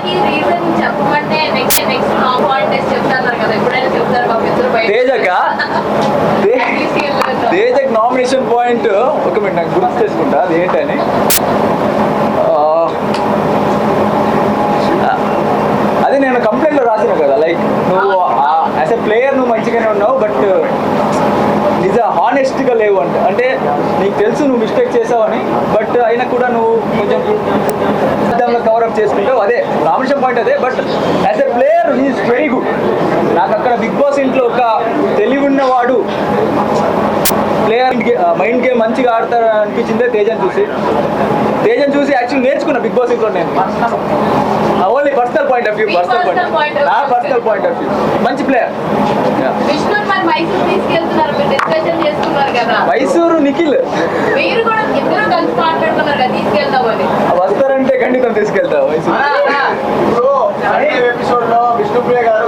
తేజకి reason చెప్పమంటే next నా point చెప్తారు కదా, ఎప్పుడైనా చెప్తారు మా మిత్రులు బయట. తేజక్ నామినేషన్ పాయింట్ ఒక మినిట్ నాకు గుర్తు చేసుకుంటా అది ఏంటని. అదే నేను కంప్లైంట్లో రాసిన కదా, లైక్ నువ్వు యాజ్ ఎ ప్లేయర్ నువ్వు మంచిగానే ఉన్నావు, బట్ నిజ హానెస్ట్గా లేవు అంటే నీకు తెలుసు నువ్వు మిస్టేక్ చేసావని, బట్ అయినా కూడా నువ్వు కొంచెం కవరప్ చేసుకుంటావు. అదే నామినేషన్ పాయింట్ అదే. But as a player he is very good. నాకు అక్కడ బిగ్ బాస్ ఇంట్లో ఒక తెలివి ఉన్నవాడు ప్లేయర్ మైండ్ గేమ్ మంచిగా ఆడతారు అనిపించిందే తేజని చూసి యాక్చువల్లీ నేర్చుకున్నా బిగ్ బాస్ ఇంట్లో నేను. Only personal point of view, నా పర్సనల్ పాయింట్ ఆఫ్ వ్యూ మంచి ప్లేయర్. మైసూరు నిఖిల్ మీరు కూడా ఇద్దరు కలిసి మాట్లాడుతున్నారు కదా తీసుకెళ్తామని. వస్తారంటే ఖండితం తీసుకెళ్తా మైసూరు. ఎపిసోడ్ లో విష్ణుప్రియ గారు